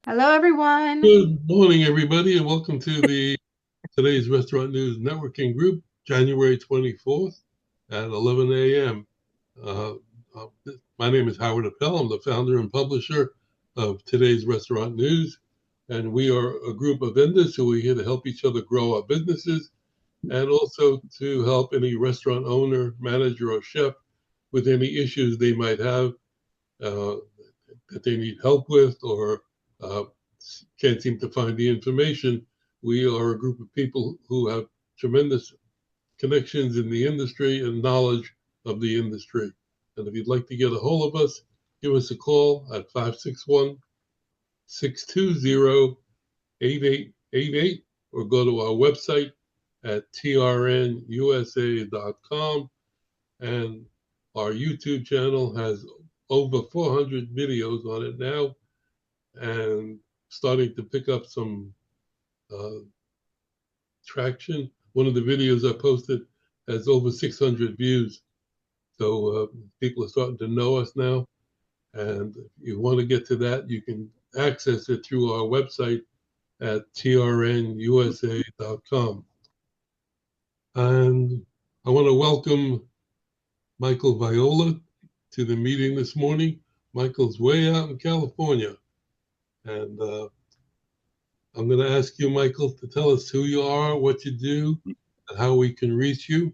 Hello, everyone. Good morning, everybody, and welcome to the today's Restaurant News Networking Group, January 24th at 11 a.m. Uh, uh, my name is Howard Appel. I'm the founder and publisher of today's Restaurant News, and we are a group of vendors who are here to help each other grow our businesses and also to help any restaurant owner, manager, or chef with any issues they might have uh, that they need help with or uh, can't seem to find the information. We are a group of people who have tremendous connections in the industry and knowledge of the industry. And if you'd like to get a hold of us, give us a call at 561 620 8888 or go to our website at trnusa.com. And our YouTube channel has over 400 videos on it now and starting to pick up some uh, traction. One of the videos I posted has over 600 views. So people are starting to know us now. And if you want to get to that, you can access it through our website at trnusa.com. And I want to welcome Michael Viola to the meeting this morning. Michael's way out in California. And I'm going to ask you, Michael, to tell us who you are, what you do, and how we can reach you.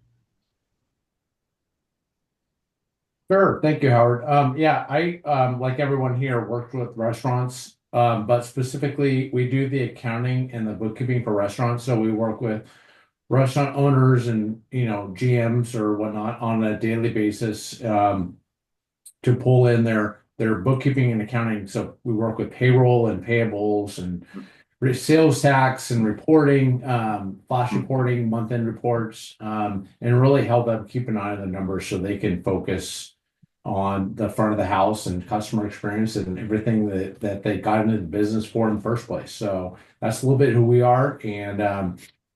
Sure. Thank you, Howard. Yeah, I, like everyone here, worked with restaurants, but specifically, we do the accounting and the bookkeeping for restaurants. So we work with restaurant owners and, GMs or whatnot on a daily basis, to pull in their bookkeeping and accounting. So we work with payroll and payables and sales tax and reporting, flash reporting, month-end reports, and really help them keep an eye on the numbers so they can focus on the front of the house and customer experience and everything that they got into the business for in the first place. So that's a little bit who we are. And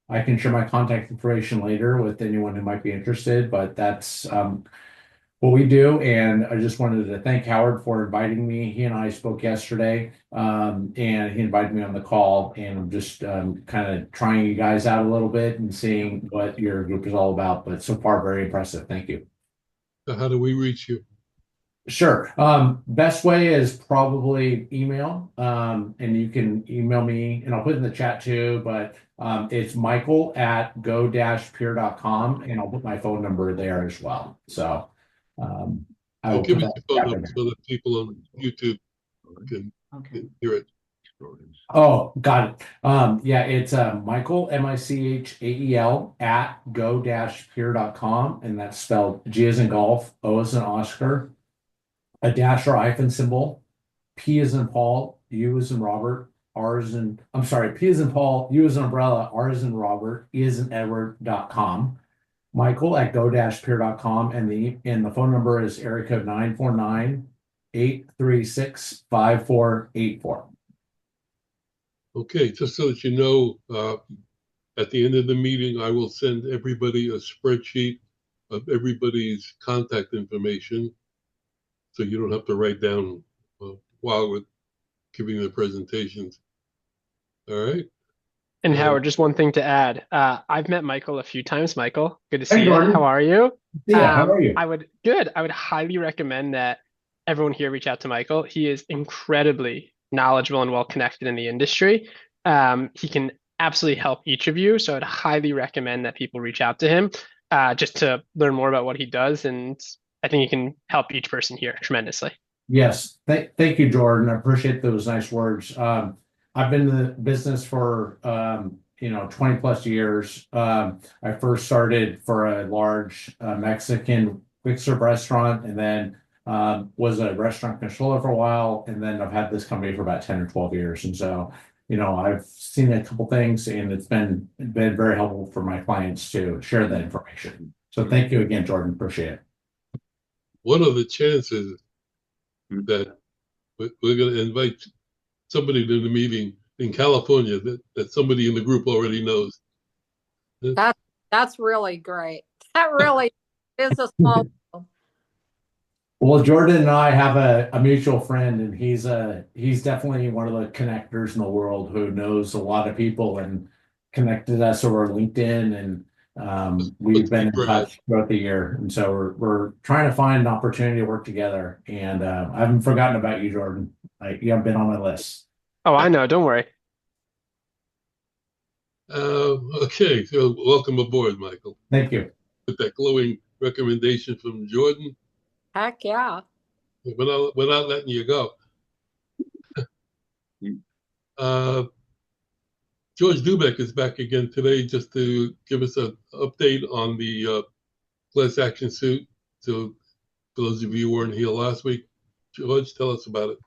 I can share my contact information later with anyone who might be interested, but that's what we do. And I just wanted to thank Howard for inviting me. He and I spoke yesterday, and he invited me on the call. And I'm just kind of trying you guys out a little bit and seeing what your group is all about. But so far, very impressive. Thank you. So how do we reach you? Sure. Best way is probably email. And you can email me and I'll put it in the chat too, but it's Michael at go-peer.com and I'll put my phone number there as well. So I Oh, will give put us that in your the phone chat number there. so that people on YouTube Okay. can hear it. Oh, got it. Yeah, it's Michael, Michael at go-peer.com, and that's spelled G as in golf, O as in Oscar, a dash or hyphen symbol, P as in Paul, U as in Robert, R as in, I'm sorry, P as in Paul, U as in umbrella, R as in Robert, E as in Edward.com. Michael at go-peer.com, and the phone number is area code 949-836-5484. Okay, just so that you know, at the end of the meeting, I will send everybody a spreadsheet of everybody's contact information, so you don't have to write down while we're giving the presentations. All right. And And Howard, just one thing to add. I've met Michael a few times. Michael, good to Hey, see you. How Jordan. are you? Yeah, how are you? I would good. I would highly recommend that everyone here reach out to Michael. He is incredibly knowledgeable and well connected in the industry. He can absolutely help each of you. So I'd highly recommend that people reach out to him just to learn more about what he does. And I think he can help each person here tremendously. Yes, thank you, Jordan. I appreciate those nice words. I've been in the business for 20 plus years. I first started for a large Mexican quick serve restaurant, and then was a restaurant controller for a while, and then I've had this company for about 10 or 12 years. And so, I've seen a couple things, and it's been very helpful for my clients to share that information. So thank you again, Jordan. Appreciate it. what are the chances that we're going to invite somebody to the meeting in California that somebody in the group already knows? That's really great. That really is a small world. Well, Jordan and I have a mutual friend, and he's definitely one of the connectors in the world who knows a lot of people and connected us over LinkedIn, and Let's we've been keep in Brad. touch throughout the year. And so we're trying to find an opportunity to work together. And I haven't forgotten about you, Jordan. You have been on my list. Oh, I know. Don't worry. Okay, so welcome aboard, Michael. Thank you. With that glowing recommendation from Jordan, Heck yeah. we're not letting you go. Uh, George Dubek is back again today just to give us an update on the class action suit. So for those of you who weren't here last week, George, tell us about it.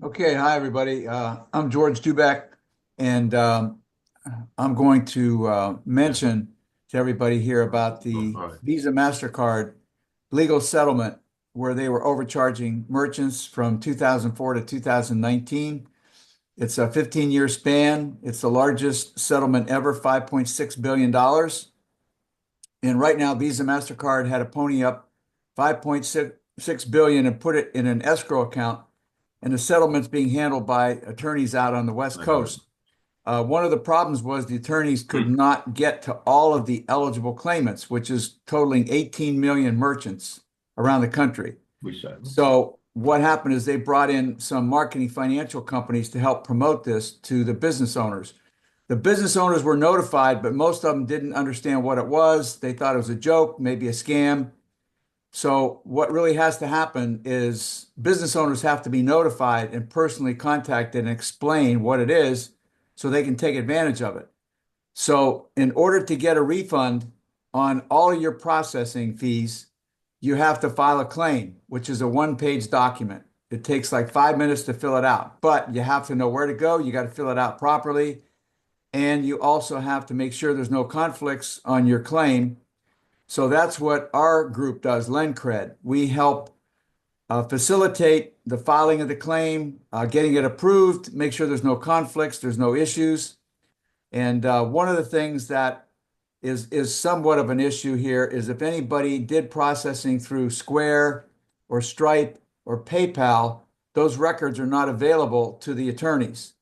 Okay, hi everybody. I'm George Dubeck, and I'm going to mention to everybody here about the Visa MasterCard legal settlement where they were overcharging merchants from 2004 to 2019. It's a 15-year span. It's the largest settlement ever, $5.6 billion. And right now, Visa MasterCard had to pony up 5.6 billion and put it in an escrow account, and the settlement's being handled by attorneys out on the West Coast. One of the problems was the attorneys could not get to all of the eligible claimants, which is totaling 18 million merchants around the country. So what happened is they brought in some marketing financial companies to help promote this to the business owners. The business owners were notified, but most of them didn't understand what it was. They thought it was a joke, maybe a scam. So what really has to happen is business owners have to be notified and personally contacted and explain what it is so they can take advantage of it. So in order to get a refund on all of your processing fees, you have to file a claim, which is a one-page document. It takes like 5 minutes to fill it out, but you have to know where to go. You got to fill it out properly. And you also have to make sure there's no conflicts on your claim. So that's what our group does, LendCred. We help facilitate the filing of the claim, getting it approved, make sure there's no conflicts, there's no issues. And one of the things that is somewhat of an issue here is if anybody did processing through Square or Stripe or PayPal, those records are not available to the attorneys.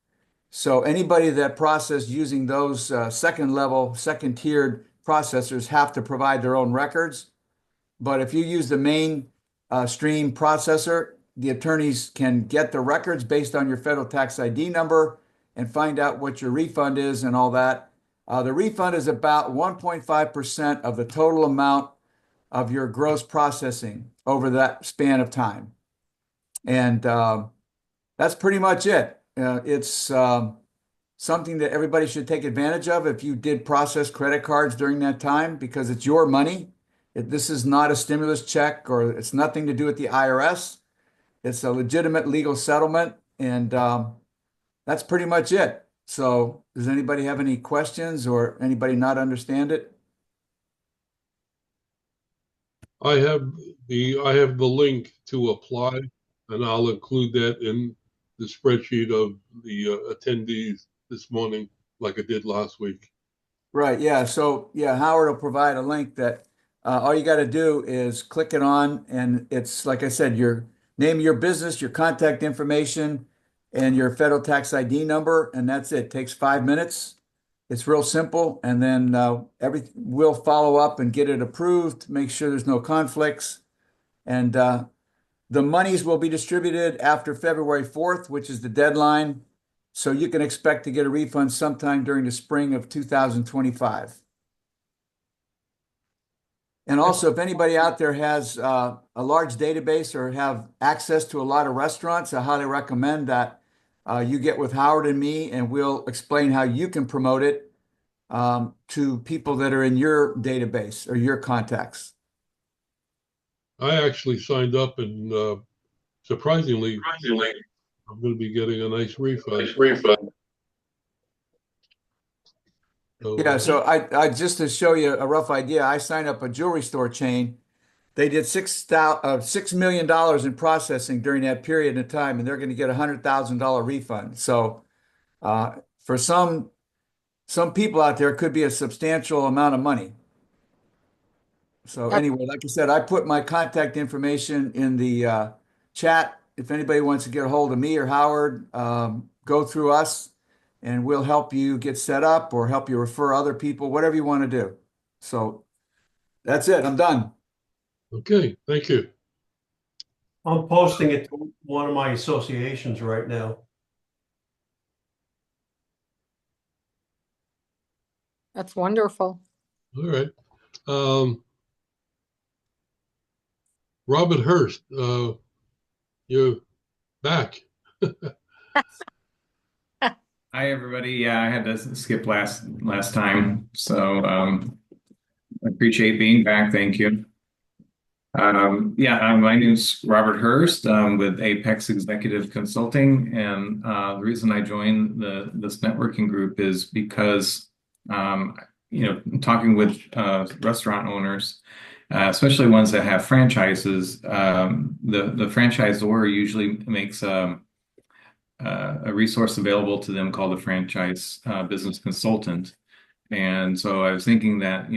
So anybody that processed using those second level, second tiered processors have to provide their own records. But if you use the main stream processor, the attorneys can get the records based on your federal tax ID number and find out what your refund is and all that. The refund is about 1.5% of the total amount of your gross processing over that span of time. And that's pretty much it. It's something that everybody should take advantage of if you did process credit cards during that time because it's your money. This is not a stimulus check or it's nothing to do with the IRS. It's a legitimate legal settlement, and that's pretty much it. So does anybody have any questions or anybody not understand it? I have the link to apply, and I'll include that in the spreadsheet of the attendees this morning, like I did last week. Right, yeah. So yeah, Howard will provide a link that all you got to do is click it on, and it's like I said, your name of your business, your contact information, and your federal tax ID number, and that's it. Takes 5 minutes. It's real simple, and then we'll follow up and get it approved, make sure there's no conflicts, and the monies will be distributed after February 4th, which is the deadline. So you can expect to get a refund sometime during the spring of 2025. And also, if anybody out there has a large database or have access to a lot of restaurants, I highly recommend that you get with Howard and me, and we'll explain how you can promote it to people that are in your database or your contacts. I actually signed up, and surprisingly, I'm going to be getting a nice refund. Yeah, so I just to show you a rough idea, I signed up a jewelry store chain. They did $6 million in processing during that period of time, and they're going to get $100,000 refund. So for some people out there, it could be a substantial amount of money. So anyway, like I said, I put my contact information in the chat. If anybody wants to get a hold of me or Howard, go through us and we'll help you get set up or help you refer other people, whatever you want to do. So that's it. I'm done. Okay, thank you. I'm posting it to one of my associations right now. That's wonderful. All right. Robert Hurst, you're back. Hi, everybody. Yeah, I had to skip last time, so I appreciate being back. Thank you. My name is Robert Hurst with Apex Executive Consulting, and the reason I joined this networking group is because talking with restaurant owners, especially ones that have franchises, the franchisor usually makes a resource available to them called a franchise business consultant. And so I was thinking that,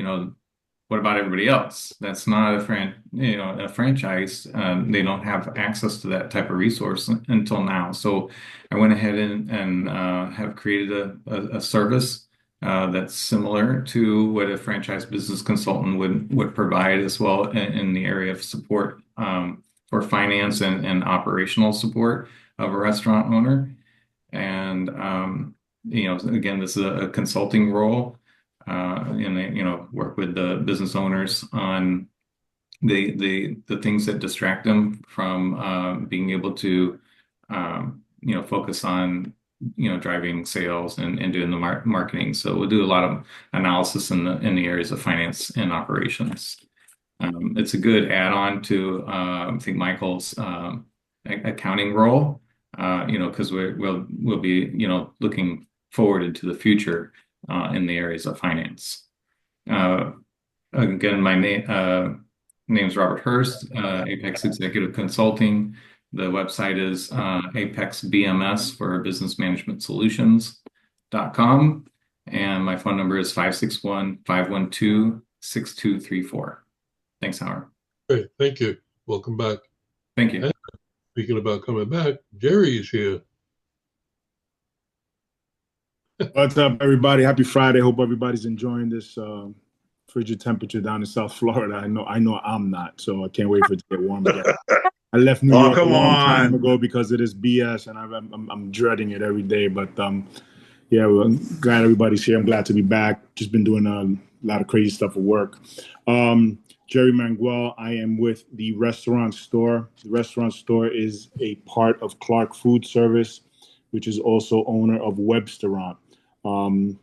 what about everybody else? That's not a franchise. They don't have access to that type of resource until now. So I went ahead and have created a service that's similar to what a franchise business consultant would provide as well in the area of support for finance and operational support of a restaurant owner. And again, this is a consulting role, and work with the business owners on the things that distract them from being able to focus on driving sales and doing the marketing. So we'll do a lot of analysis in the areas of finance and operations. It's a good add-on to I think Michael's accounting role, because we'll be looking forward into the future in the areas of finance. Again, my name is Robert Hurst, Apex Executive Consulting. The website is Apex BMS for Business Management Solutions.com, and my phone number is 561-512-6234. Thanks, Howard. Great, thank you. Welcome back. Thank you. And speaking about coming back, Jerry is here. What's up, everybody? Happy Friday. Hope everybody's enjoying this frigid temperature down in South Florida. I know I'm not, so I can't wait for it to get warm again. I left New York a long time ago because of this BS, and I'm dreading it every day. But yeah, well, I'm glad everybody's here. I'm glad to be back. Just been doing a lot of crazy stuff at work. Jerry Manguel. I am with the Restaurant Store. The Restaurant Store is a part of Clark Food Service, which is also owner of Webstaurant. Those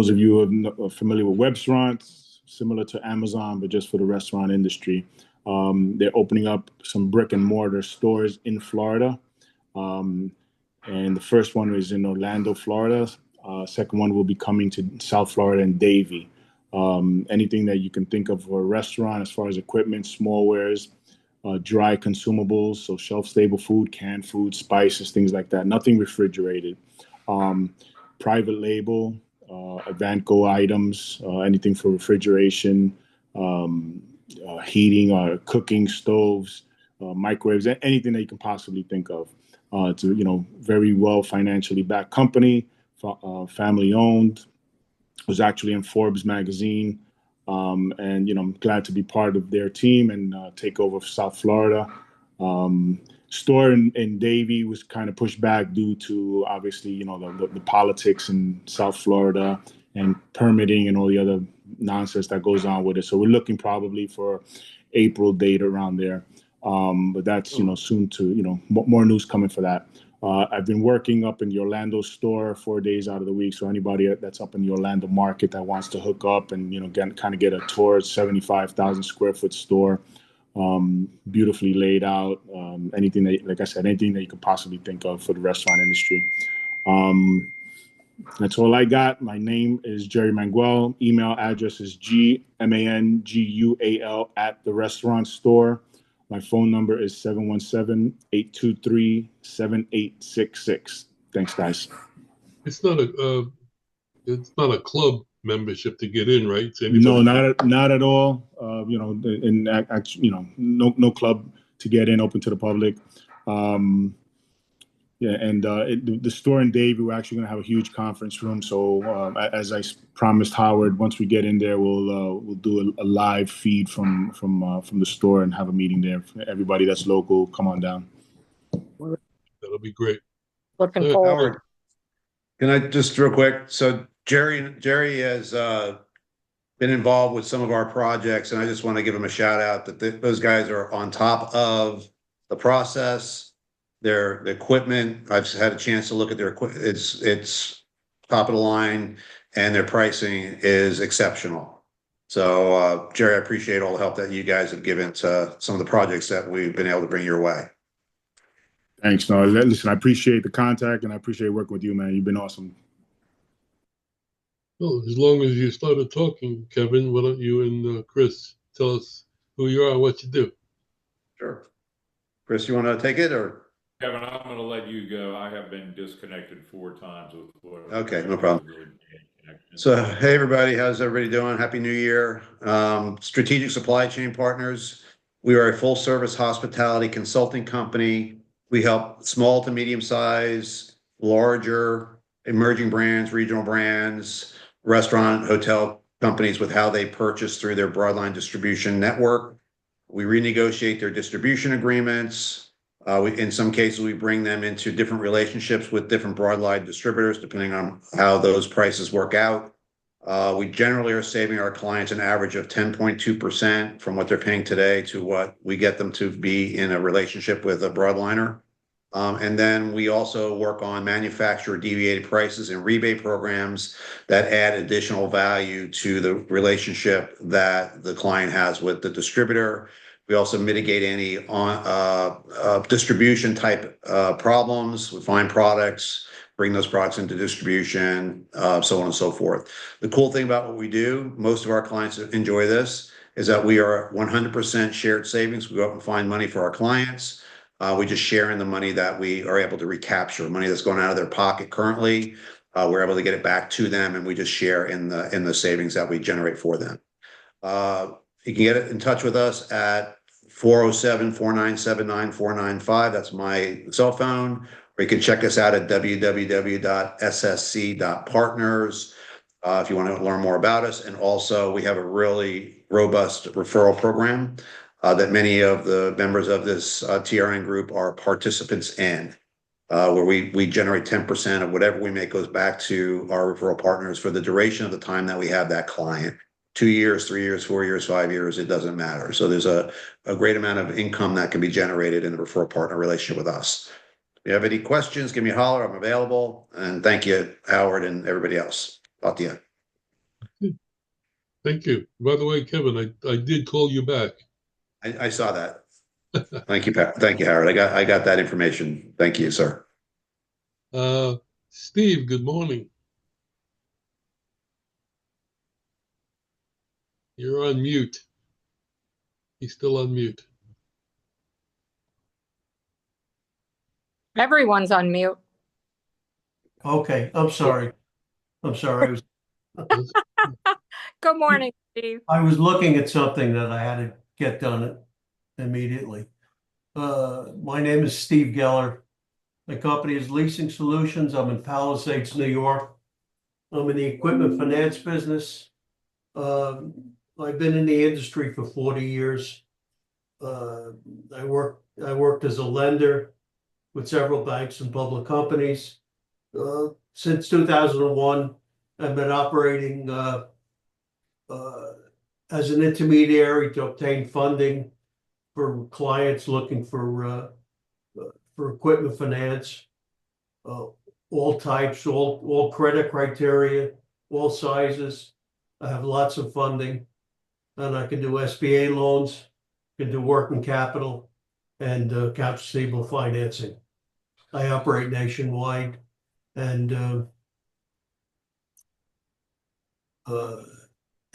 of you who are familiar with Webstaurants, similar to Amazon, but just for the restaurant industry. They're opening up some brick and mortar stores in Florida. And the first one is in Orlando, Florida. Second one will be coming to South Florida and Davie. Anything that you can think of for a restaurant as far as equipment, smallwares, dry consumables, so shelf-stable food, canned food, spices, things like that. Nothing refrigerated. Private label, Advanco items, anything for refrigeration, heating or cooking stoves, microwaves, anything that you can possibly think of. It's a very well financially backed company, family owned. Was actually in Forbes magazine, and I'm glad to be part of their team and take over South Florida. Store in Davie was kind of pushed back due to obviously the politics in South Florida and permitting and all the other nonsense that goes on with it. So we're looking probably for April date around there, but that's soon to more news coming for that. I've been working up in the Orlando store 4 days out of the week. So anybody that's up in the Orlando market that wants to hook up and kind of get a tour, 75,000 square foot store, beautifully laid out. Anything that, like I said, anything that you could possibly think of for the restaurant industry. That's all I got. My name is Jerry Manguel. Email address is GMANGUAL at the restaurant store. My phone number is 717-823-7866. Thanks, guys. It's not a club membership to get in, right? So No, anybody- not at all. And actually, no club to get in, open to the public. Yeah, and the store in Davie, we're actually going to have a huge conference room. So as I promised Howard, once we get in there, we'll do a live feed from the store and have a meeting there. Everybody that's local, come on down. That'll be great. Looking Good. forward. Howard, can I just real quick? So Jerry has been involved with some of our projects, and I just want to give him a shout out that those guys are on top of the process. Their equipment, I've had a chance to look at their equipment. It's top of the line, and their pricing is exceptional. So Jerry, I appreciate all the help that you guys have given to some of the projects that we've been able to bring your way. Thanks. No, listen, I appreciate the contact and I appreciate working with you, man. You've been awesome. Well, as long as you started talking, Kevin, why don't you and Chris tell us who you are and what you do? Sure. Chris, you want to take it or? Kevin, I'm going to let you go. I have been disconnected 4 times with whatever. Okay, no problem. So, hey, everybody, how's everybody doing? Happy New Year. Strategic Supply Chain Partners. We are a full service hospitality consulting company. We help small to medium size, larger, emerging brands, regional brands, restaurant, hotel companies with how they purchase through their broadline distribution network. We renegotiate their distribution agreements. In some cases, we bring them into different relationships with different broadline distributors, depending on how those prices work out. We generally are saving our clients an average of 10.2% from what they're paying today to what we get them to be in a relationship with a broadliner. And then we also work on manufacturer deviated prices and rebate programs that add additional value to the relationship that the client has with the distributor. We also mitigate any distribution type problems. We find products, bring those products into distribution, so on and so forth. The cool thing about what we do, most of our clients enjoy this, is that we are 100% shared savings. We go out and find money for our clients. We just share in the money that we are able to recapture, money that's going out of their pocket currently. We're able to get it back to them, and we just share in the savings that we generate for them. You can get in touch with us at 407-497-9495. That's my cell phone. Or you can check us out at www.ssc.partners if you want to learn more about us. And also, we have a really robust referral program that many of the members of this TRN group are participants in, where we generate 10% of whatever we make goes back to our referral partners for the duration of the time that we have that client. 2 years, 3 years, 4 years, 5 years, it doesn't matter. So there's a great amount of income that can be generated in a referral partner relationship with us. If you have any questions, give me a holler. I'm available. And thank you, Howard, and everybody else. Talk to you. Thank you. By the way, Kevin, I did call you back. I saw that. Thank you, thank you, Howard. I got that information. Thank you, sir. Steve, good morning. You're on mute. He's still on mute. Everyone's on mute. Okay, I'm sorry. I'm sorry. Good morning, Steve. I was looking at something that I had to get done immediately. My name is Steve Geller. My company is Leasing Solutions. I'm in Palisades, New York. I'm in the equipment finance business. I've been in the industry for 40 years. I worked as a lender with several banks and public companies. Since 2001, I've been operating as an intermediary to obtain funding for clients looking for equipment finance, all types, all credit criteria, all sizes. I have lots of funding, and I can do SBA loans, can do working capital, and accounts receivable financing. I operate nationwide, and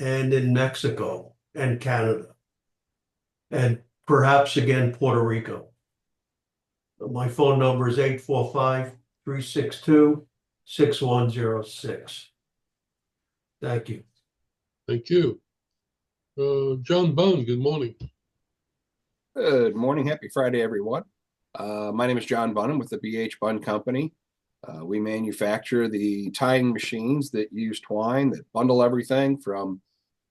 in Mexico and Canada, and perhaps again Puerto Rico. My phone number is 845-362-6106. Thank you. Thank you. John Bunn, good morning. Good morning. Happy Friday, everyone. My name is John Bunham with the BH Bun Company. We manufacture the tying machines that use twine that bundle everything from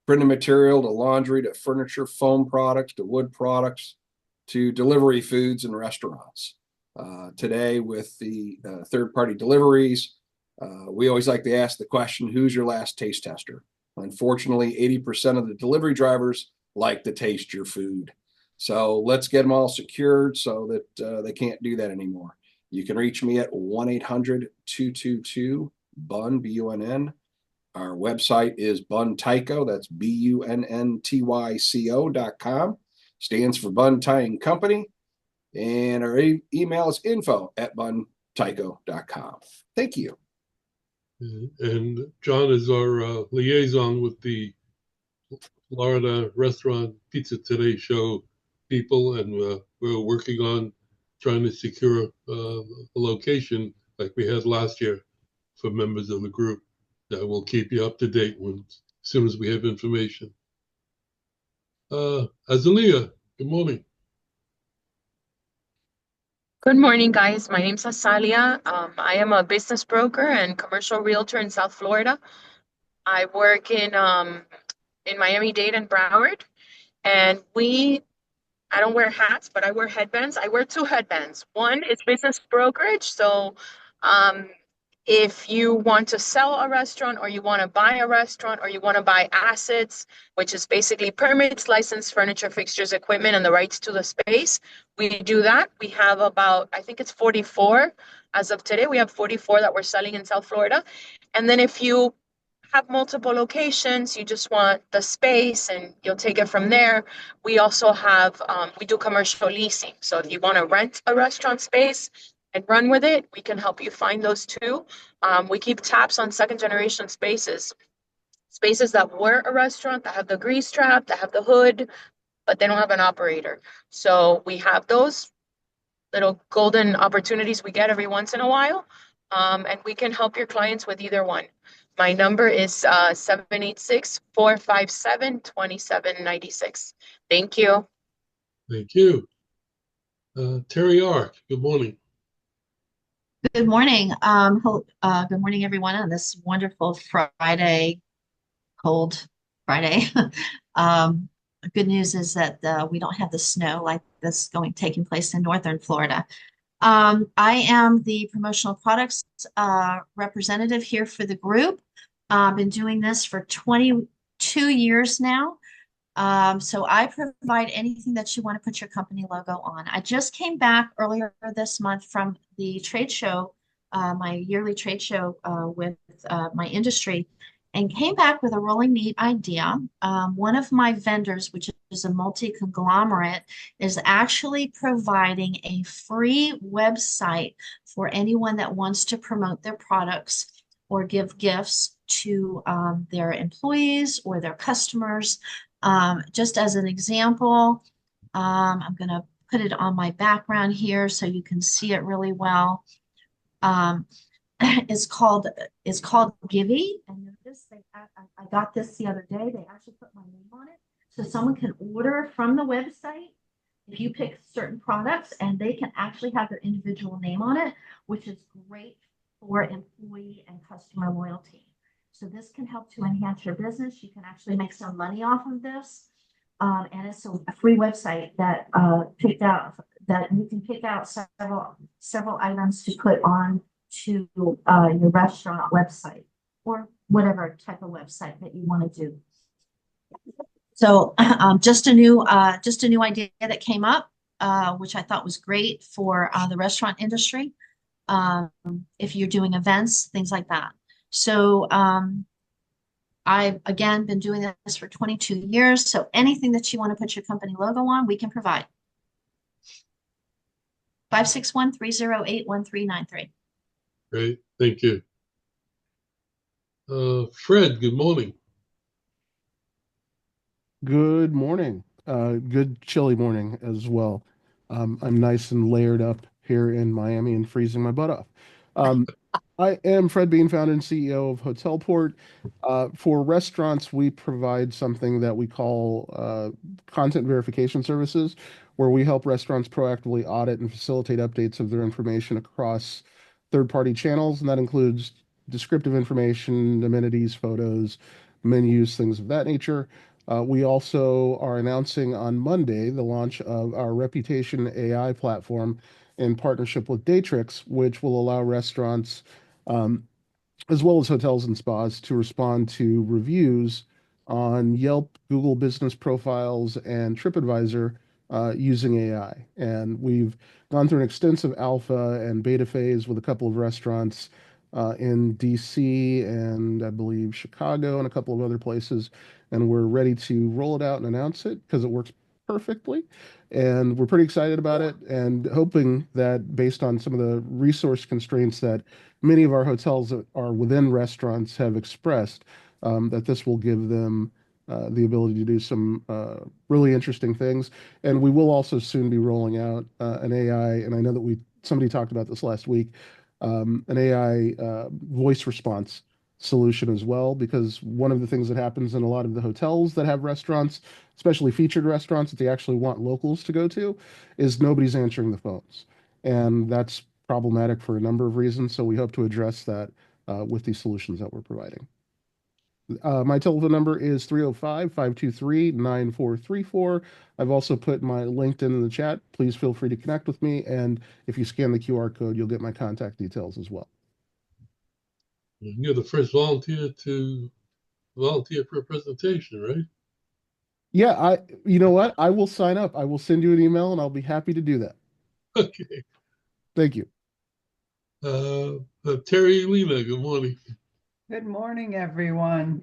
printed material to laundry to furniture, foam products to wood products to delivery foods and restaurants. Today, with the third-party deliveries, we always like to ask the question, who's your last taste tester? Unfortunately, 80% of the delivery drivers like to taste your food. So let's get them all secured so that they can't do that anymore. You can reach me at 1-800-222-BUN, B-U-N-N. Our website is buntyco, that's BUNNTYCO.com. Stands for Bun Tying Company. And our email is info@buntyco.com. Thank you. And John is our liaison with the Florida Restaurant Pizza Today show people, and we're working on trying to secure a location like we had last year for members of the group. That will keep you up to date as soon as we have information. Azalea, good morning. Good morning, guys. My name's Asalia. I am a business broker and commercial realtor in South Florida. I work in Miami-Dade and Broward, and I don't wear hats, but I wear headbands. I wear two headbands. One is business brokerage. So if you want to sell a restaurant or you want to buy a restaurant or you want to buy assets, which is basically permits, license, furniture, fixtures, equipment, and the rights to the space, we do that. We have about, I think it's 44 as of today. We have 44 that we're selling in South Florida. And then if you have multiple locations, you just want the space and you'll take it from there. We also have, we do commercial leasing. So if you want to rent a restaurant space and run with it, we can help you find those too. We keep tabs on second generation spaces that were a restaurant, that have the grease trap, that have the hood, but they don't have an operator. So we have those little golden opportunities we get every once in a while. And we can help your clients with either one. My number is 786-457-2796. Thank you. Thank you. Terry Ark, good morning. Good morning. Good morning, everyone, on this wonderful Friday, cold Friday. Good news is that we don't have the snow like that's taking place in northern Florida. I am the promotional products representative here for the group. I've been doing this for 22 years now. So I provide anything that you want to put your company logo on. I just came back earlier this month from the trade show, my yearly trade show with my industry, and came back with a really neat idea. One of my vendors, which is a multi-conglomerate, is actually providing a free website for anyone that wants to promote their products or give gifts to their employees or their customers. Just as an example, I'm going to put it on my background here so you can see it really well. It's called Givey. And notice I got this the other day. They actually put my name on it. So someone can order from the website if you pick certain products, and they can actually have their individual name on it, which is great for employee and customer loyalty. So this can help to enhance your business. You can actually make some money off of this. And it's a free website that you can pick out several items to put on to your restaurant website or whatever type of website that you want to do. So just a new idea that came up, which I thought was great for the restaurant industry. If you're doing events, things like that. So I've, again, been doing this for 22 years. So anything that you want to put your company logo on, we can provide. 561-308-1393. Great, thank you. Fred, good morning. Good morning. Good chilly morning as well. I'm nice and layered up here in Miami and freezing my butt off. Um, I am Fred Bean, founder and CEO of Hotelport. For restaurants, we provide something that we call content verification services, where we help restaurants proactively audit and facilitate updates of their information across third-party channels, and that includes descriptive information, amenities, photos, menus, things of that nature. We also are announcing on Monday the launch of our Reputation AI platform in partnership with Datrix, which will allow restaurants um, as well as hotels and spas to respond to reviews on Yelp, Google Business Profiles, and TripAdvisor using AI. And we've gone through an extensive alpha and beta phase with a couple of restaurants in DC and I believe Chicago and a couple of other places. And we're ready to roll it out and announce it because it works perfectly. And we're pretty excited about it and hoping that based on some of the resource constraints that many of our hotels that are within restaurants have expressed, that this will give them the ability to do some really interesting things. And we will also soon be rolling out an AI, and I know that somebody talked about this last week, an AI voice response solution as well, because one of the things that happens in a lot of the hotels that have restaurants, especially featured restaurants that they actually want locals to go to, is nobody's answering the phones. And that's problematic for a number of reasons. So we hope to address that with these solutions that we're providing. My telephone number is 305-523-9434. I've also put my LinkedIn in the chat. Please feel free to connect with me. And if you scan the QR code, you'll get my contact details as well. You're the first volunteer to volunteer for a presentation, right? Yeah, you know what? I will sign up. I will send you an email and I'll be happy to do that. Okay. Thank you. Terry Lena, good morning. Good morning, everyone.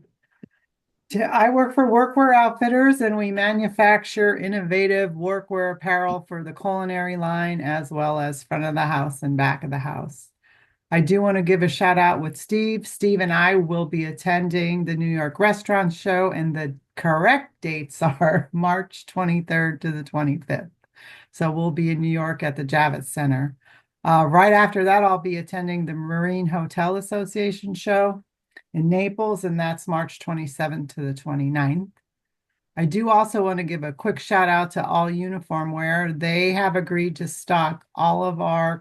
I work for Workwear Outfitters and we manufacture innovative workwear apparel for the culinary line as well as front of the house and back of the house. I do want to give a shout out with Steve. Steve and I will be attending the New York Restaurant Show, and the correct dates are March 23rd to the 25th. So we'll be in New York at the Javits Center. Right after that, I'll be attending the Marine Hotel Association show in Naples, and that's March 27th to the 29th. I do also want to give a quick shout out to All Uniform Wear. They have agreed to stock all of our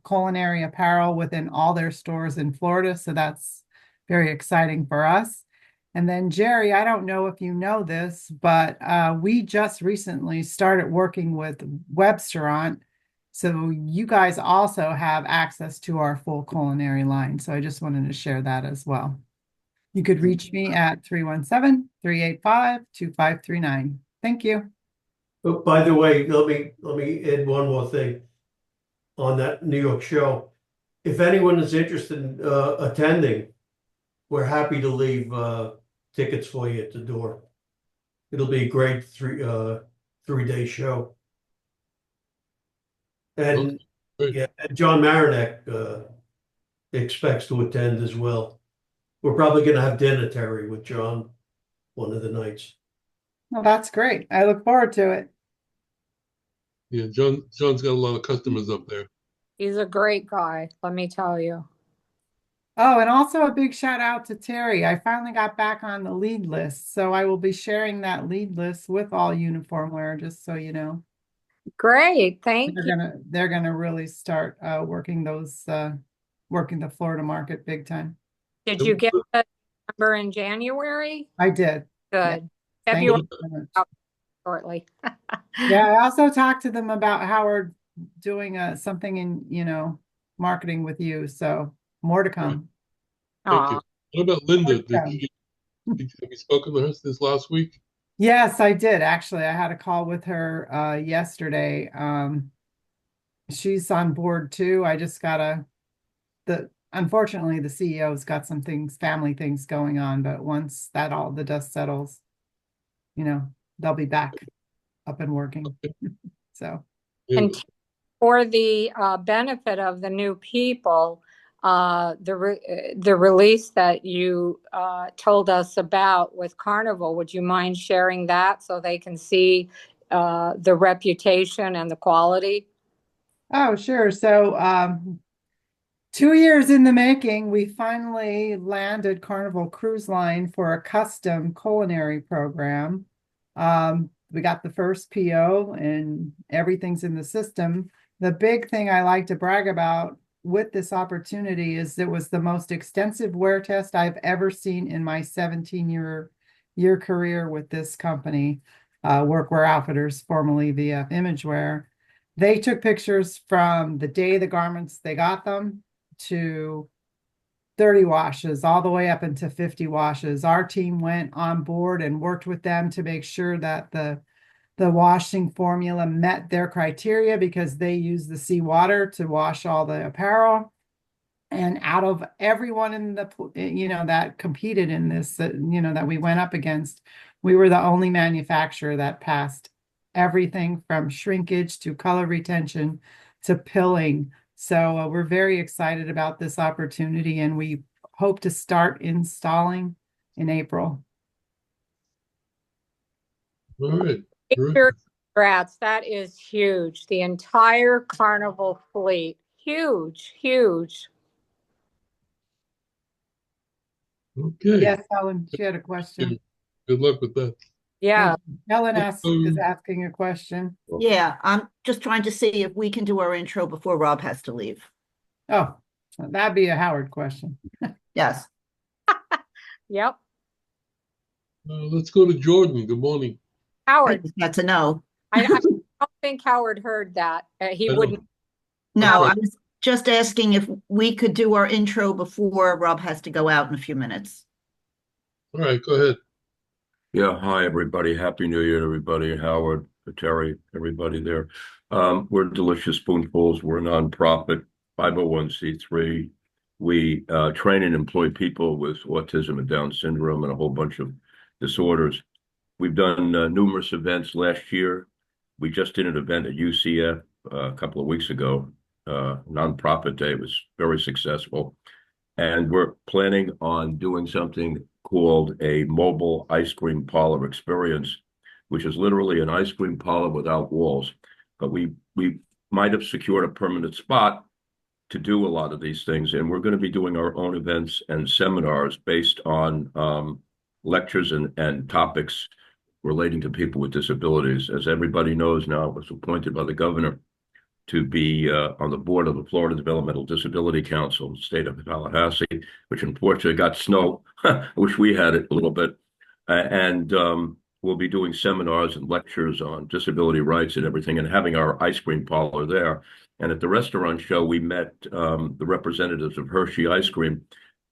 culinary apparel within all their stores in Florida, so that's very exciting for us. And then Jerry, I don't know if you know this, but we just recently started working with Webstaurant. So you guys also have access to our full culinary line. So I just wanted to share that as well. You could reach me at 317-385-2539. Thank you. But by the way, let me add one more thing on that New York show. If anyone is interested in attending, we're happy to leave tickets for you at the door. It'll be a great 3-day show. And yeah, and John Marinak expects to attend as well. We're probably going to have dinner, Terry, with John one of the nights. Well, that's great. I look forward to it. Yeah, John's got a lot of customers up there. He's a great guy, let me tell you. Oh, and also a big shout out to Terry. I finally got back on the lead list, so I will be sharing that lead list with All Uniform Wear, just so you know. Great, thank you. They're gonna really start working the Florida market big time. Did you get the number in January? I did. Good. Yeah. February shortly. Yeah, I also talked to them about Howard doing something in, marketing with you. So more to come. Thank you. What about Linda? Have you spoken to her this last week? Yes, I did. Actually, I had a call with her yesterday. She's on board too. I just unfortunately the CEO's got some family things going on, but once the dust settles, they'll be back up and working. So, and for the benefit of the new people, the release that you told us about with Carnival, would you mind sharing that so they can see the reputation and the quality? Oh, sure. So 2 years in the making, we finally landed Carnival Cruise Line for a custom culinary program. We got the first PO and everything's in the system. The big thing I like to brag about with this opportunity is it was the most extensive wear test I've ever seen in my 17-year career with this company, Workwear Outfitters, formerly VF Imagewear. They took pictures from the day the garments they got them to 30 washes, all the way up into 50 washes. Our team went on board and worked with them to make sure that the washing formula met their criteria, because they use the seawater to wash all the apparel. And out of everyone in the, that competed in this, that we went up against, we were the only manufacturer that passed everything from shrinkage to color retention to pilling. So we're very excited about this opportunity, and we hope to start installing in April. All right. Congrats. That is huge. The entire Carnival fleet. Huge, huge. Okay. Yes, Helen, she had a question. Good luck with that. Yeah. Helen is asking a question. Yeah, I'm just trying to see if we can do our intro before Rob has to leave. Oh, that'd be a Howard question. Yes. Yep. Let's go to Jordan. Good morning. Howard. That's a no. I don't think Howard heard that. He wouldn't. No, I was just asking if we could do our intro before Rob has to go out in a few minutes. All right, go ahead. Yeah, hi everybody. Happy New Year to everybody. Howard, Terry, everybody there. We're Delicious Spoonfuls. We're a nonprofit 501c3. We train and employ people with autism and Down syndrome and a whole bunch of disorders. We've done numerous events last year. We just did an event at UCF a couple of weeks ago, nonprofit day. It was very successful. And we're planning on doing something called a mobile ice cream parlor experience, which is literally an ice cream parlor without walls. But we might have secured a permanent spot to do a lot of these things. And we're going to be doing our own events and seminars based on lectures and topics relating to people with disabilities. As everybody knows now, I was appointed by the governor to be on the board of the Florida Developmental Disability Council in the state of Tallahassee, which unfortunately got snow. I wish we had it a little bit. And we'll be doing seminars and lectures on disability rights and everything, and having our ice cream parlor there. And at the restaurant show, we met the representatives of Hershey Ice Cream.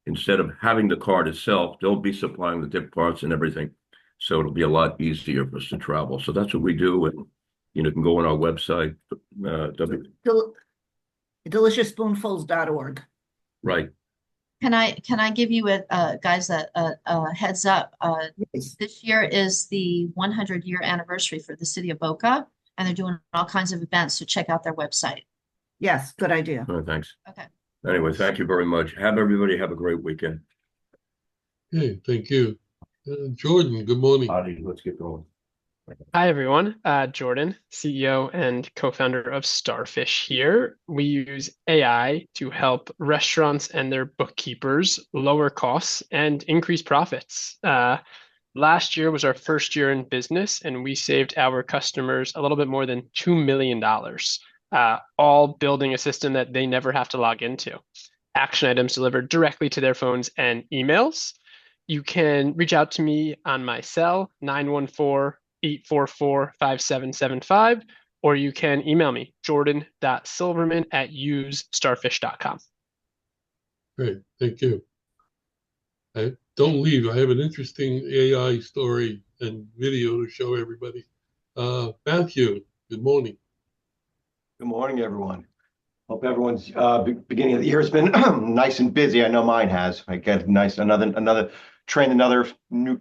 Instead of having the cart itself, they'll be supplying the dip parts and everything. So it'll be a lot easier for us to travel. So that's what we do. And you can go on our website, DeliciousSpoonfuls.org. Right. Can I give you guys a heads up? This year is the 100-year anniversary for the city of Boca, and they're doing all kinds of events. So check out their website. Yes, good idea. Oh, thanks. Okay. Anyway, thank you very much. Everybody have a great weekend. Okay, thank you. Jordan, good morning. Howdy, let's get going. Hi, everyone. Jordan, CEO and co-founder of Starfish here. We use AI to help restaurants and their bookkeepers lower costs and increase profits. Last year was our first year in business, and we saved our customers a little bit more than $2 million, all building a system that they never have to log into. Action items delivered directly to their phones and emails. You can reach out to me on my cell, 914-844-5775, or you can email me, jordan.silverman@usestarfish.com. Great, thank you. Don't leave. I have an interesting AI story and video to show everybody. Matthew, good morning. Good morning, everyone. Hope everyone's beginning of the year has been nice and busy. I know mine has. I get trained another new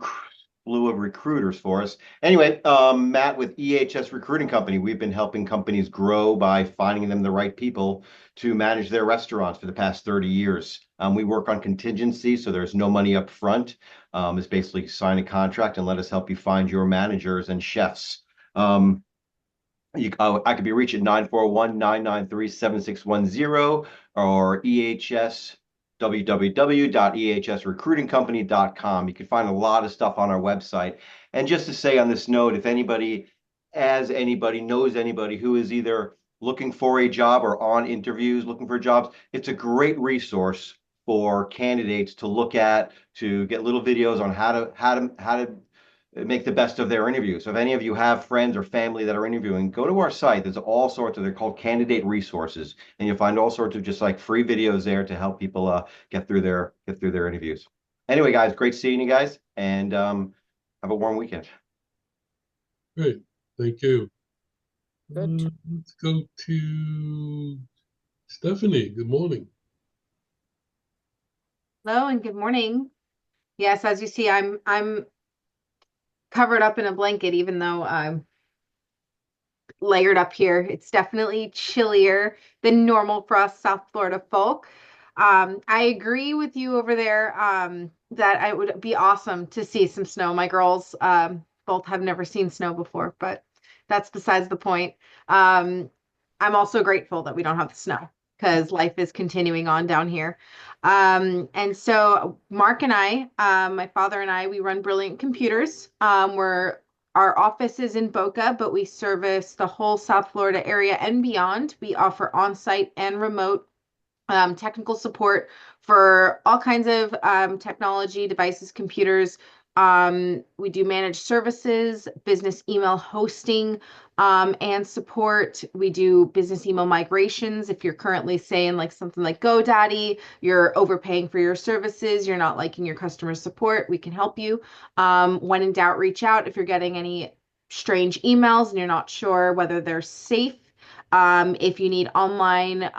slew of recruiters for us. Anyway, Matt with EHS Recruiting Company. We've been helping companies grow by finding them the right people to manage their restaurants for the past 30 years. We work on contingency, so there's no money up front. It's basically sign a contract and let us help you find your managers and chefs. I could be reached at 941-993-7610 or www.ehsrecruitingcompany.com. You can find a lot of stuff on our website. And just to say on this note, if anybody knows anybody who is either looking for a job or on interviews looking for jobs, it's a great resource for candidates to look at, to get little videos on how to make the best of their interview. So if any of you have friends or family that are interviewing, go to our site. There's all sorts of, they're called candidate resources, and you'll find all sorts of just like free videos there to help people get through their interviews. Anyway, guys, great seeing you guys, and have a warm weekend. Great, thank you. Good. Let's go to Stephanie. Good morning. Hello and good morning. Yes, as you see, I'm covered up in a blanket, even though I'm layered up here. It's definitely chillier than normal for us South Florida folk. I agree with you over there that it would be awesome to see some snow. My girls both have never seen snow before, but that's besides the point. I'm also grateful that we don't have the snow because life is continuing on down here. And so Mark and I, my father and I, we run Brilliant Computers. Our office is in Boca, but we service the whole South Florida area and beyond. We offer on-site and remote technical support for all kinds of technology, devices, computers. We do managed services, business email hosting, and support. We do business email migrations. If you're currently saying like something like GoDaddy, you're overpaying for your services, you're not liking your customer support, we can help you. When in doubt, reach out if you're getting any strange emails and you're not sure whether they're safe. If you need online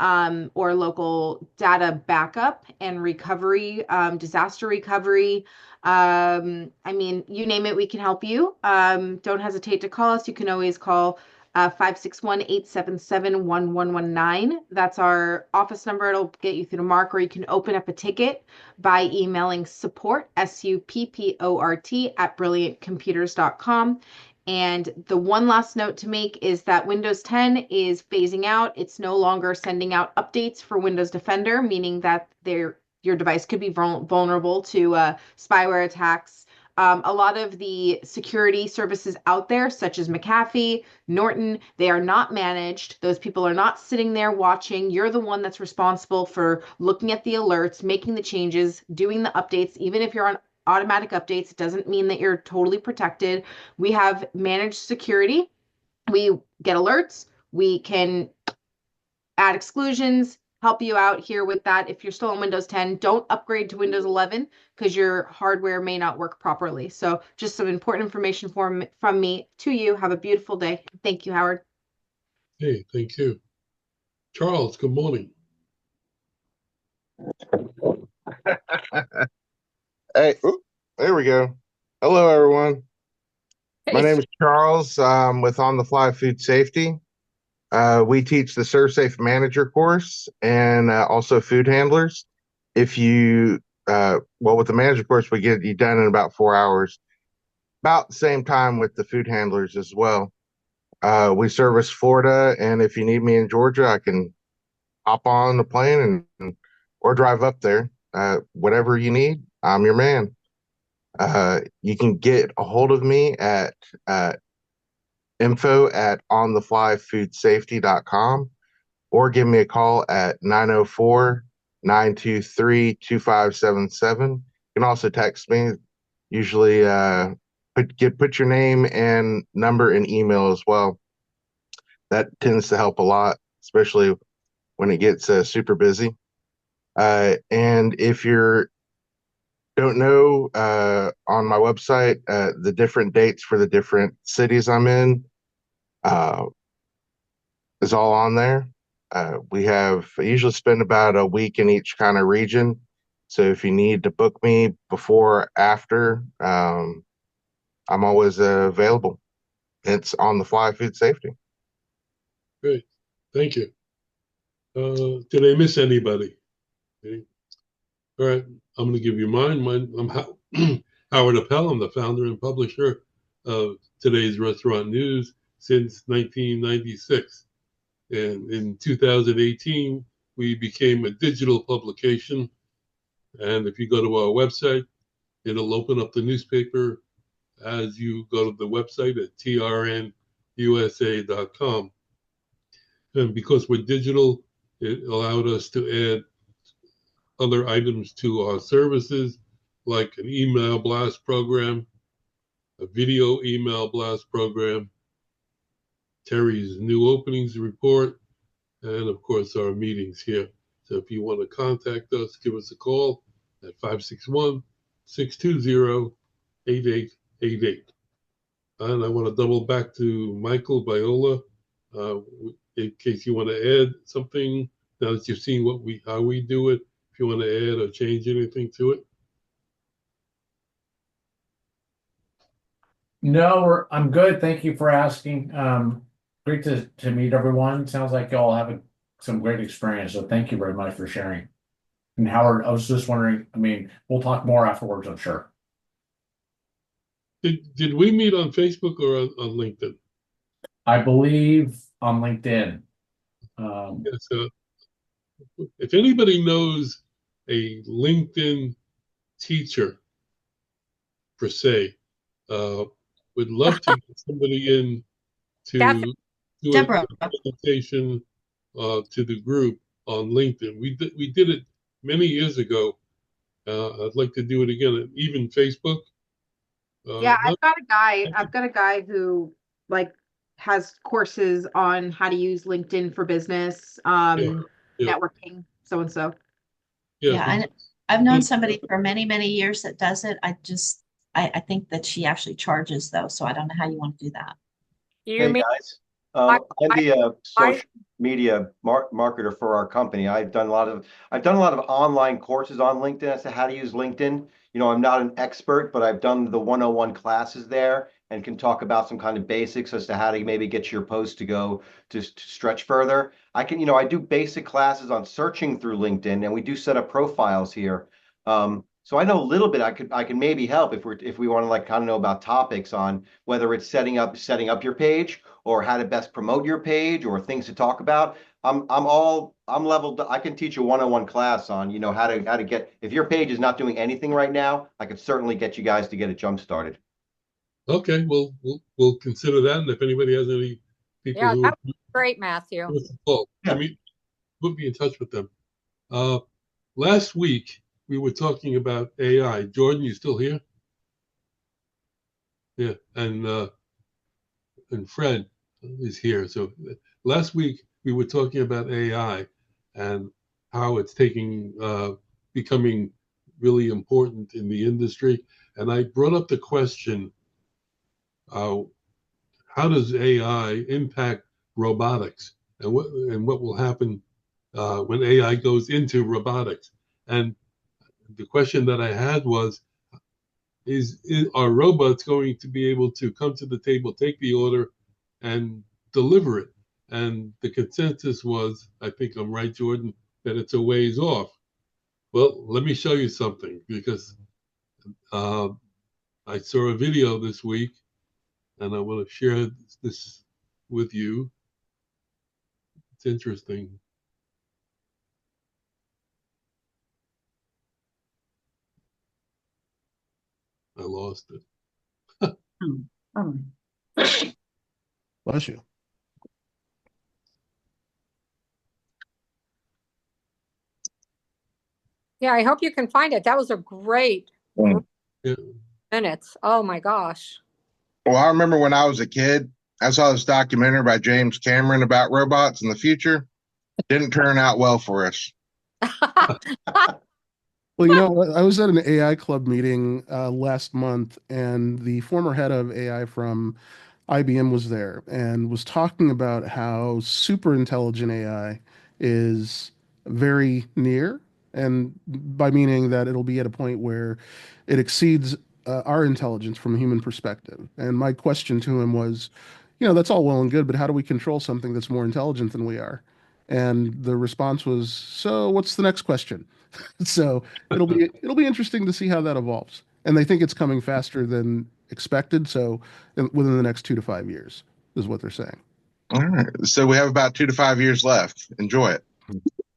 or local data backup and recovery, disaster recovery, I mean, you name it, we can help you. Don't hesitate to call us. You can always call 561-877-1119. That's our office number. It'll get you through to Mark, or you can open up a ticket by emailing support, SUPPORT, at brilliantcomputers.com. And the one last note to make is that Windows 10 is phasing out. It's no longer sending out updates for Windows Defender, meaning that your device could be vulnerable to spyware attacks. A lot of the security services out there, such as McAfee, Norton, they are not managed. Those people are not sitting there watching. You're the one that's responsible for looking at the alerts, making the changes, doing the updates. Even if you're on automatic updates, it doesn't mean that you're totally protected. We have managed security. We get alerts. We can add exclusions, help you out here with that. If you're still on Windows 10, don't upgrade to Windows 11 because your hardware may not work properly. So just some important information from me to you. Have a beautiful day. Thank you, Howard. Hey, thank you. Charles, good morning. Hey, there we go. Hello, everyone. My name is Charles. I'm with On the Fly Food Safety. We teach the ServSafe Manager course and also food handlers. If you, with the manager course, we get you done in about 4 hours, about the same time with the food handlers as well. We service Florida, and if you need me in Georgia, I can hop on the plane or drive up there. Whatever you need, I'm your man. You can get a hold of me at info@ontheflyfoodsafety.com or give me a call at 904-923-2577. You can also text me. Usually put your name and number and email as well. That tends to help a lot, especially when it gets super busy. And if you don't know, on my website, the different dates for the different cities I'm in is all on there. I usually spend about a week in each kind of region. So if you need to book me before or after, I'm always available. It's On the Fly Food Safety. Great. Thank you. Did I miss anybody? Okay. All right. I'm going to give you mine. I'm Howard Appel. I'm the founder and publisher of today's Restaurant News. since 1996. And in 2018, we became a digital publication. And if you go to our website, it'll open up the newspaper as you go to the website at trnusa.com. And because we're digital, it allowed us to add other items to our services, like an email blast program, a video email blast program, Terry's new openings report, and of course our meetings here. So if you want to contact us, give us a call at 561-620-8888. And I want to double back to Michael Viola, in case you want to add something now that you've seen how we do it. If you want to add or change anything to it. No, I'm good. Thank you for asking. Great to meet everyone. Sounds like y'all have some great experience. So thank you very much for sharing. And Howard, I was just wondering, I mean, we'll talk more afterwards, I'm sure. Did we meet on Facebook or on LinkedIn? I believe on LinkedIn. So if anybody knows a LinkedIn teacher per se, would love to get somebody in to do a presentation to the group on LinkedIn. We did it many years ago. I'd like to do it again, even Facebook. Yeah, I've got a guy who like has courses on how to use LinkedIn for business, networking, so and so. Yeah, and I've known somebody for many, many years that does it. I think that she actually charges though, so I don't know how you want to do that. Hey guys, I'm the social media marketer for our company. I've done a lot of online courses on LinkedIn as to how to use LinkedIn. You know, I'm not an expert, but I've done the 101 classes there and can talk about some kind of basics as to how to maybe get your post to go to stretch further. I can, I do basic classes on searching through LinkedIn, and we do set up profiles here. So I know a little bit. I can maybe help if we want to like kind of know about topics on whether it's setting up your page or how to best promote your page or things to talk about. I'm leveled. I can teach a 101 class on how to get, if your page is not doing anything right now, I could certainly get you guys to get it jump started. Okay, well we'll consider that, and if anybody has any people who that would be great, Matthew. put me in touch with them. Last week we were talking about AI. Jordan, you still here? Yeah, and Fred is here. So last week we were talking about AI and how it's becoming really important in the industry. And I brought up the question, how does AI impact robotics, and what will happen when AI goes into robotics? And the question that I had was, are robots going to be able to come to the table, take the order, and deliver it? And the consensus was, I think I'm right, Jordan, that it's a ways off. Well, let me show you something, because I saw a video this week, and I want to share this with you. It's interesting. I lost it. Bless you. Yeah, I hope you can find it. That was a great minutes. Oh my gosh. Well, I remember when I was a kid, I saw this documentary by James Cameron about robots in the future. It didn't turn out well for us. Well, I was at an AI club meeting last month, and the former head of AI from IBM was there and was talking about how super intelligent AI is very near, and by meaning that it'll be at a point where it exceeds our intelligence from a human perspective. And my question to him was, that's all well and good, but how do we control something that's more intelligent than we are? And the response was, so what's the next question? So it'll be interesting to see how that evolves. And they think it's coming faster than expected, so within the next 2 to 5 years. is what they're saying. All right. So we have about 2 to 5 years left. Enjoy it.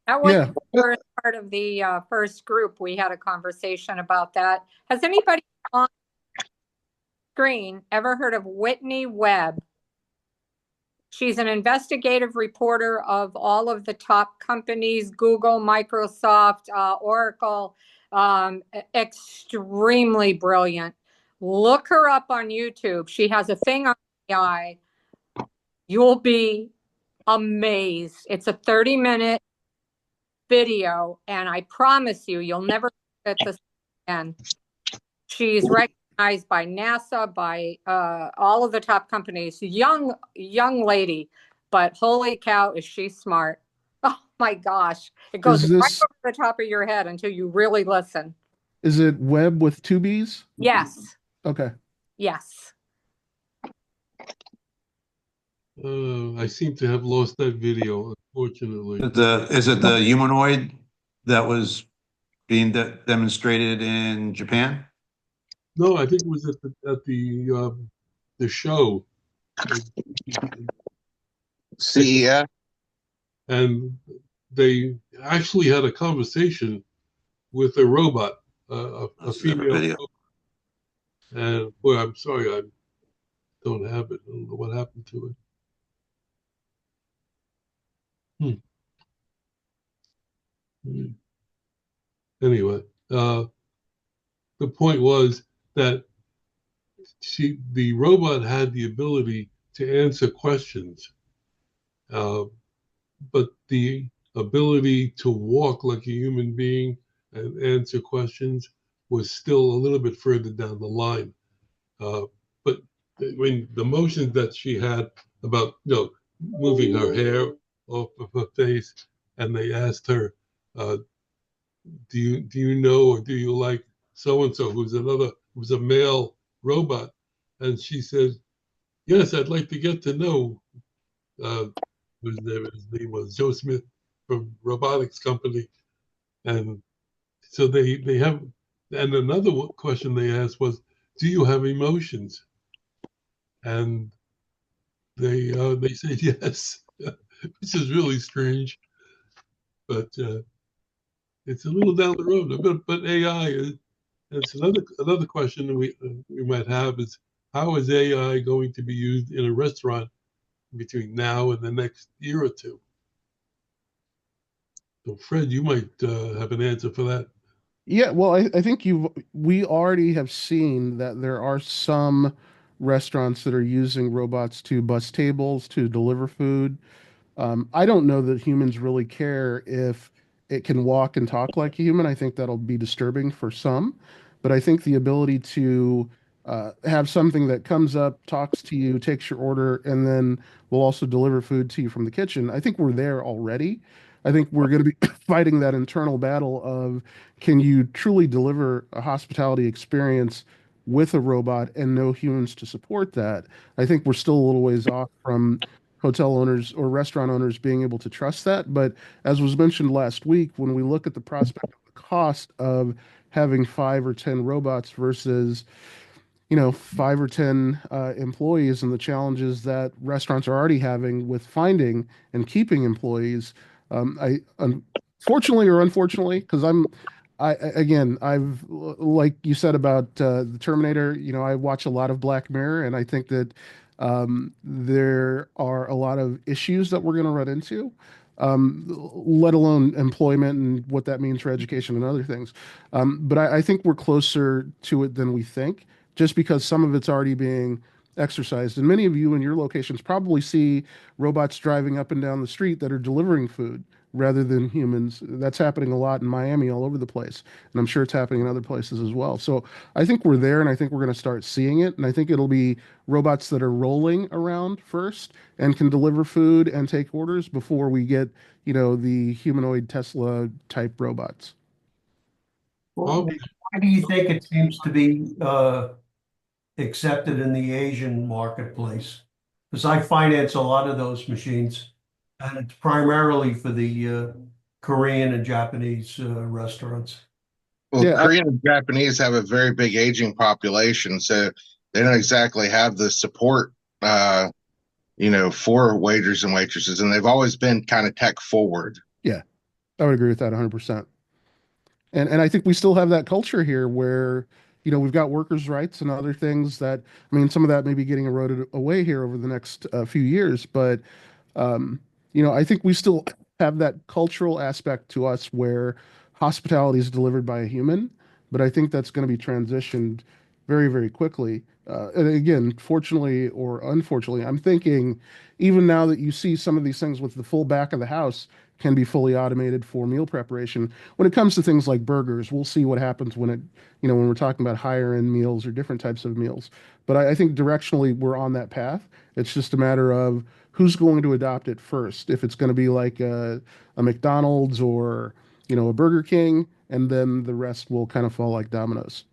That was Yeah. the first part of the first group. We had a conversation about that. Has anybody on screen ever heard of Whitney Webb? She's an investigative reporter of all of the top companies, Google, Microsoft, Oracle, extremely brilliant. Look her up on YouTube. She has a thing on AI. You'll be amazed. It's a 30-minute video, and I promise you, you'll never get this again. She's recognized by NASA, by all of the top companies. Young lady, but holy cow, is she smart. Oh my gosh. It goes right over the top of your head until you really listen. Is it Webb with 2 B's? Yes. Okay. Yes. I seem to have lost that video, unfortunately. Is it the humanoid that was being demonstrated in Japan? No, I think it was at the show. CES. And they actually had a conversation with a robot, a female robot. And boy, I'm sorry, I don't have it. I don't know what happened to it. Anyway, the point was that the robot had the ability to answer questions, but the ability to walk like a human being and answer questions was still a little bit further down the line. But I mean, the motions that she had about, moving her hair off of her face, and they asked her, do you know, or do you like so and so, who's a male robot? And she said, yes, I'd like to get to know. His name was Joe Smith from robotics company, and so they have. And another question they asked was, do you have emotions? And they said yes, which is really strange, but it's a little down the road. But AI is. It's another question that we might have is, how is AI going to be used in a restaurant between now and the next year or two? So Fred, you might have an answer for that. Yeah, well, I think we already have seen that there are some restaurants that are using robots to bus tables to deliver food. I don't know that humans really care if it can walk and talk like a human. I think that'll be disturbing for some, but I think the ability to have something that comes up, talks to you, takes your order, and then will also deliver food to you from the kitchen. I think we're there already. I think we're going to be fighting that internal battle of, can you truly deliver a hospitality experience with a robot and no humans to support that? I think we're still a little ways off from hotel owners or restaurant owners being able to trust that. But as was mentioned last week, when we look at the prospect of the cost of having 5 or 10 robots versus 5 or 10 employees and the challenges that restaurants are already having with finding and keeping employees, I unfortunately or unfortunately, because I've like you said about the Terminator, I watch a lot of Black Mirror, and I think that there are a lot of issues that we're going to run into, let alone employment and what that means for education and other things. But I think we're closer to it than we think, just because some of it's already being exercised. And many of you in your locations probably see robots driving up and down the street that are delivering food rather than humans. That's happening a lot in Miami, all over the place. And I'm sure it's happening in other places as well. So I think we're there, and I think we're going to start seeing it. And I think it'll be robots that are rolling around first and can deliver food and take orders before we get, the humanoid Tesla type robots. Well, why do you think it seems to be accepted in the Asian marketplace? Because I finance a lot of those machines, and it's primarily for the Korean and Japanese restaurants. Well, Yeah, Korean and Japanese have a very big aging population, so they don't exactly have the support for waiters and waitresses, and they've always been kind of tech forward. Yeah, I would agree with that 100%. And I think we still have that culture here where, we've got workers' rights and other things that, I mean, some of that may be getting eroded away here over the next few years, but um, I think we still have that cultural aspect to us where hospitality is delivered by a human, but I think that's going to be transitioned very, very quickly. And again, fortunately or unfortunately, I'm thinking even now that you see some of these things with the full back of the house can be fully automated for meal preparation. When it comes to things like burgers, we'll see what happens when we're talking about higher end meals or different types of meals. But I think directionally we're on that path. It's just a matter of who's going to adopt it first. If it's going to be like a McDonald's or a Burger King, and then the rest will kind of fall like dominoes.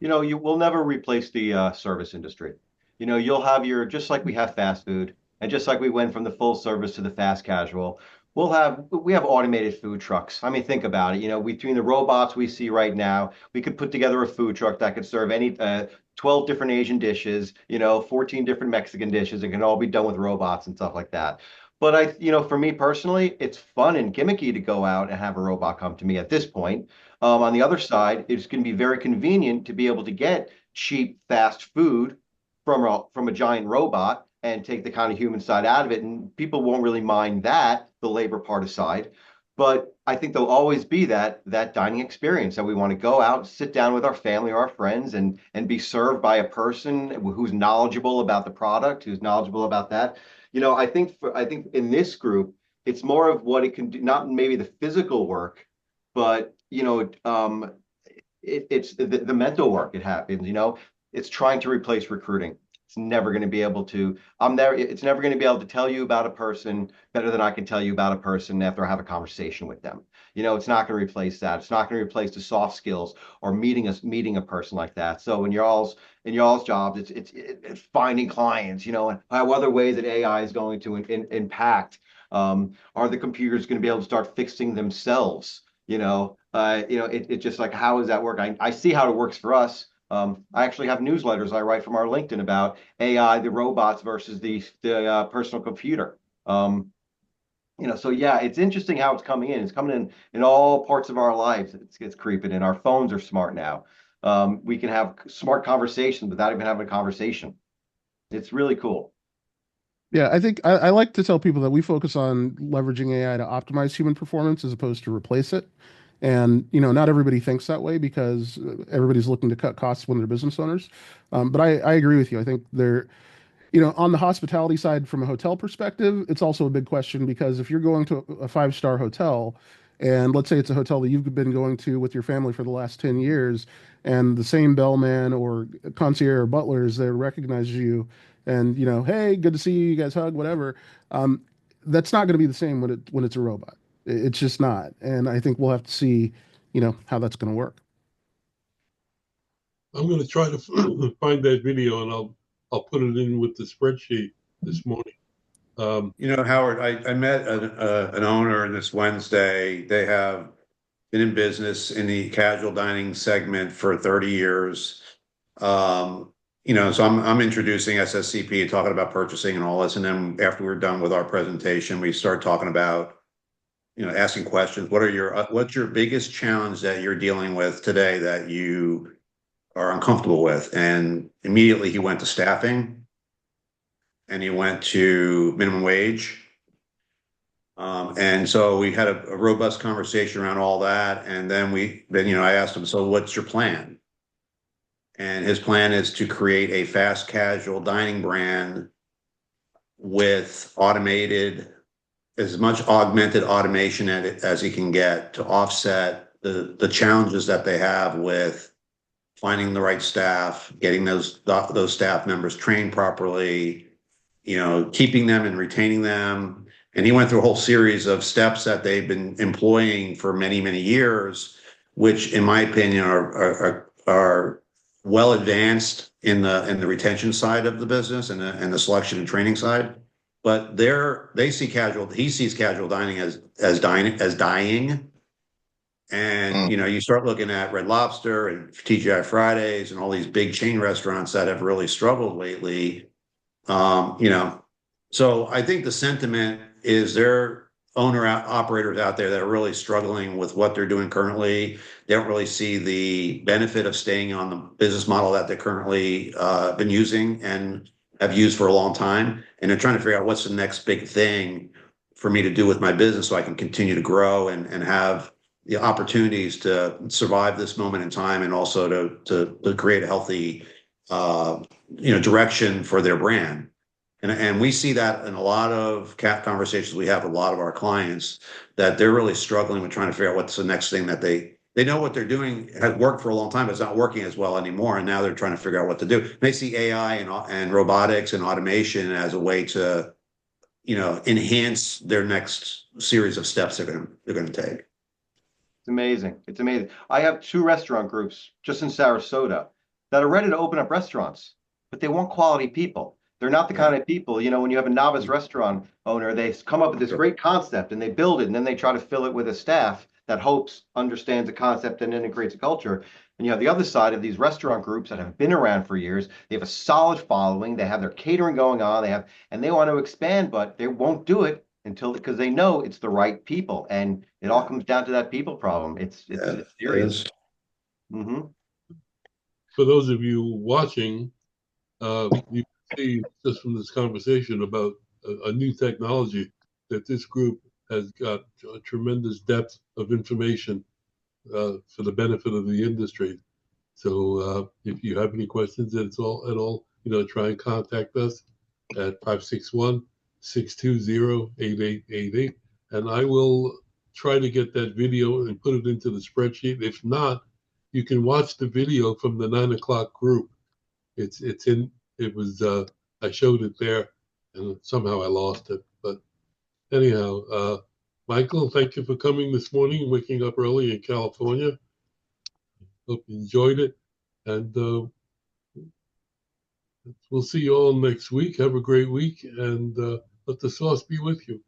You will never replace the service industry. You'll have just like we have fast food, and just like we went from the full service to the fast casual, we have automated food trucks. I mean, think about it. Between the robots we see right now, we could put together a food truck that could serve any 12 different Asian dishes, 14 different Mexican dishes. It can all be done with robots and stuff like that. But for me personally, it's fun and gimmicky to go out and have a robot come to me at this point. On the other side, it's going to be very convenient to be able to get cheap, fast food from a giant robot and take the kind of human side out of it. And people won't really mind that, the labor part aside. But I think there'll always be that dining experience that we want to go out, sit down with our family or our friends, and be served by a person who's knowledgeable about the product, who's knowledgeable about that. I think in this group, it's more of what it can do, not maybe the physical work, but it's the mental work. It happens. It's trying to replace recruiting. It's never going to be able to. It's never going to be able to tell you about a person better than I can tell you about a person after I have a conversation with them. It's not going to replace that. It's not going to replace the soft skills or meeting a person like that. So in y'all's jobs, it's finding clients. And how other ways that AI is going to impact. Are the computers going to be able to start fixing themselves? It's just like, how does that work? I see how it works for us. I actually have newsletters I write from our LinkedIn about AI, the robots versus the personal computer. So yeah, it's interesting how it's coming in. It's coming in all parts of our lives. It's creeping in. Our phones are smart now. We can have smart conversations without even having a conversation. It's really cool. Yeah, I think I like to tell people that we focus on leveraging AI to optimize human performance as opposed to replace it. And, not everybody thinks that way because everybody's looking to cut costs when they're business owners. But I agree with you. I think on the hospitality side, from a hotel perspective, it's also a big question because if you're going to a five-star hotel, and let's say it's a hotel that you've been going to with your family for the last 10 years, and the same bellman or concierge or butler is there to recognize you, and hey, good to see you, you guys hug, whatever. That's not going to be the same when it's a robot. It's just not. And I think we'll have to see, how that's going to work. I'm going to try to find that video and I'll put it in with the spreadsheet this morning. Howard, I met an owner this Wednesday. They have been in business in the casual dining segment for 30 years. So I'm introducing SSCP, talking about purchasing and all this. And then after we're done with our presentation, we start talking about, asking questions. What's your biggest challenge that you're dealing with today that you are uncomfortable with? And immediately he went to staffing and he went to minimum wage. And so we had a robust conversation around all that. And then I asked him, so what's your plan? And his plan is to create a fast casual dining brand with as much augmented automation as he can get to offset the challenges that they have with finding the right staff, getting those staff members trained properly, keeping them and retaining them. And he went through a whole series of steps that they've been employing for many, many years, which in my opinion are well advanced in the retention side of the business and the selection and training side. But he sees casual dining as dying. And you start looking at Red Lobster and TGI Fridays and all these big chain restaurants that have really struggled lately. So I think the sentiment is there operators out there that are really struggling with what they're doing currently. They don't really see the benefit of staying on the business model that they're currently been using and have used for a long time. And they're trying to figure out what's the next big thing for me to do with my business so I can continue to grow and have the opportunities to survive this moment in time and also to create a healthy direction for their brand. And we see that in a lot of conversations we have with a lot of our clients, that they're really struggling with trying to figure out what's the next thing that they know what they're doing has worked for a long time, but it's not working as well anymore. And now they're trying to figure out what to do. They see AI and robotics and automation as a way to, enhance their next series of steps they're going to take. It's amazing. It's amazing. I have 2 restaurant groups just in Sarasota that are ready to open up restaurants, but they want quality people. They're not the kind of people, when you have a novice restaurant owner, they come up with this great concept and they build it and then they try to fill it with a staff that understands the concept and integrates a culture. And you have the other side of these restaurant groups that have been around for years. They have a solid following. They have their catering going on. And they want to expand, but they won't do it because they know it's the right people, and it all comes down to that people problem. It's serious. Mm-hmm. For those of you watching, you can see just from this conversation about a new technology that this group has got a tremendous depth of information for the benefit of the industry. So if you have any questions at all, try and contact us at 561-620-8888. And I will try to get that video and put it into the spreadsheet. If not, you can watch the video from the 9 o'clock group. I showed it there and somehow I lost it. But anyhow, Michael, thank you for coming this morning and waking up early in California. Hope you enjoyed it. And we'll see you all next week. Have a great week and let the sauce be with you.